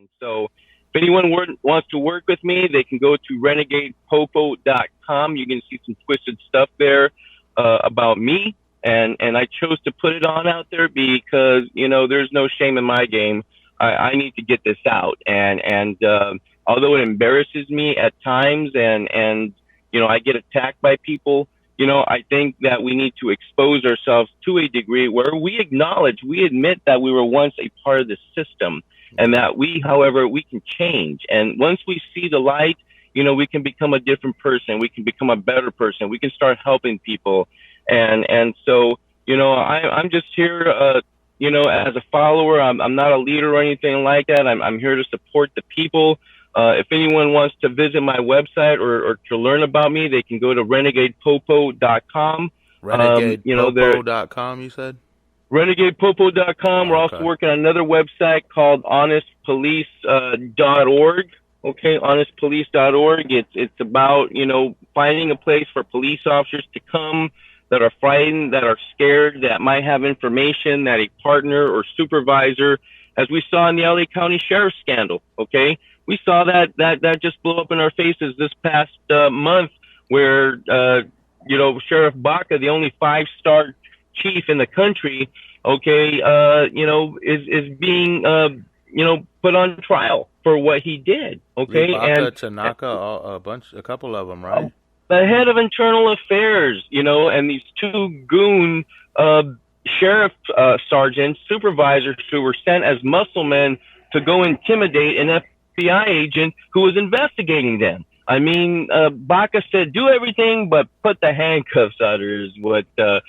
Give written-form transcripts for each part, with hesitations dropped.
And so if anyone wants to work with me, they can go to renegadepopo.com. You can see some twisted stuff there about me. And I chose to put it on out there because, there's no shame in my game. I need to get this out. And although it embarrasses me at times and I get attacked by people, I think that we need to expose ourselves to a degree where we admit that we were once a part of the system and that however, we can change. And once we see the light, we can become a different person. We can become a better person. We can start helping people. And so, I'm just here, as a follower. I'm not a leader or anything like that. I'm here to support the people. If anyone wants to visit my website or to learn about me, they can go to renegadepopo.com. Renegadepopo.com, you said? Renegadepopo.com. We're also working on another website called honestpolice.org. Okay, honestpolice.org. It's about, finding a place for police officers to come that are frightened, that are scared, that might have information that a partner or supervisor, as we saw in the LA County Sheriff's scandal, okay? We saw that just blew up in our faces this past month where, Sheriff Baca, the only 5-star chief in the country, okay, is being, put on trial for what he did, okay? Baca, Tanaka, a couple of them, right? The head of internal affairs, and these two goon sheriff sergeants, supervisors who were sent as muscle men to go intimidate an FBI agent who was investigating them. I mean, Baca said, do everything but put the handcuffs on her is what the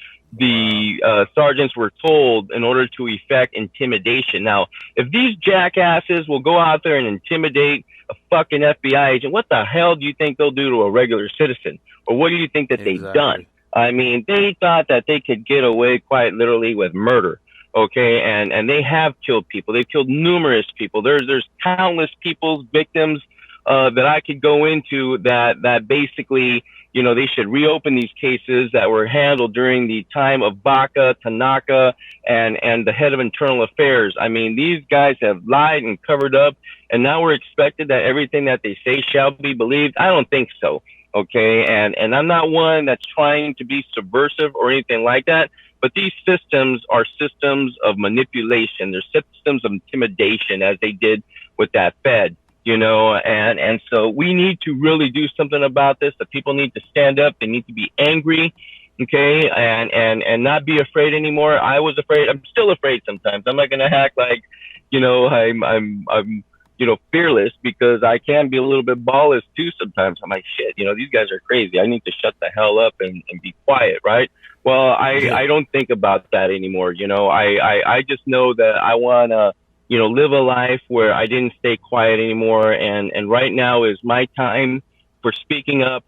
sergeants were told in order to effect intimidation. Now, if these jackasses will go out there and intimidate a fucking FBI agent, what the hell do you think they'll do to a regular citizen? Or what do you think that they've done? I mean, they thought that they could get away quite literally with murder. Okay, and they have killed people. They've killed numerous people. There's countless people's victims that I could go into that basically, they should reopen these cases that were handled during the time of Baca, Tanaka, and the head of internal affairs. I mean, these guys have lied and covered up, and now we're expected that everything that they say shall be believed. I don't think so. Okay, and I'm not one that's trying to be subversive or anything like that, but these systems are systems of manipulation. They're systems of intimidation, as they did with that Fed, and so we need to really do something about this. The people need to stand up. They need to be angry, okay, and not be afraid anymore. I was afraid. I'm still afraid sometimes. I'm not going to act like, I'm fearless, because I can be a little bit ballless too sometimes. I'm like, shit, these guys are crazy. I need to shut the hell up and be quiet, right? Well, I don't think about that anymore. I just know that I want to, live a life where I didn't stay quiet anymore. And right now is my time for speaking up,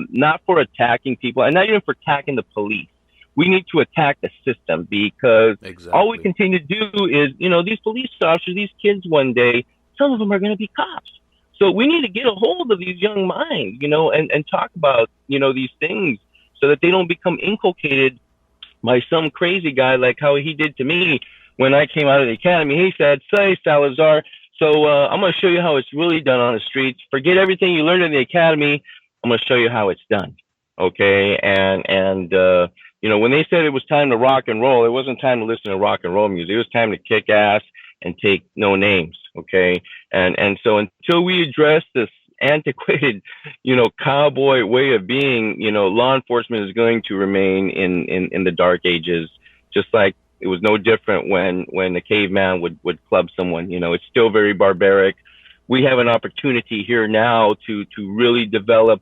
not for attacking people and not even for attacking the police. We need to attack the system, because all we continue to do is, these police officers, these kids one day, some of them are going to be cops. So we need to get a hold of these young minds, and talk about, these things so that they don't become inculcated by some crazy guy like how he did to me when I came out of the academy. He said, say, Salazar, so I'm going to show you how it's really done on the streets. Forget everything you learned in the academy. I'm going to show you how it's done. Okay. And when they said it was time to rock and roll, it wasn't time to listen to rock and roll music. It was time to kick ass and take no names. Okay. And so until we address this antiquated, cowboy way of being, law enforcement is going to remain in the dark ages, just like it was no different when the caveman would club someone. It's still very barbaric. We have an opportunity here now to really develop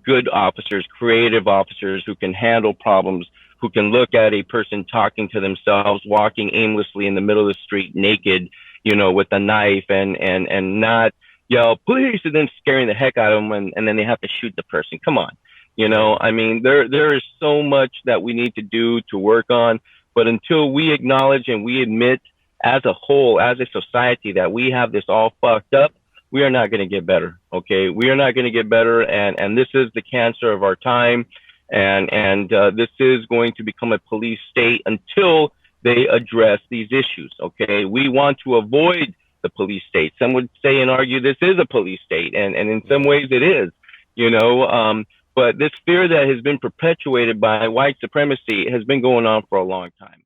good officers, creative officers who can handle problems, who can look at a person talking to themselves, walking aimlessly in the middle of the street naked, with a knife and not yell, police, and then scaring the heck out of them, and then they have to shoot the person. Come on. I mean, there is so much that we need to do to work on, but until we acknowledge and we admit as a whole, as a society, that we have this all fucked up, we are not going to get better. Okay. We are not going to get better. And this is the cancer of our time. And this is going to become a police state until they address these issues. Okay. We want to avoid the police state. Some would say and argue this is a police state, and in some Yeah. ways it is, you know. But this fear that has been perpetuated by white supremacy has been going on for a long time.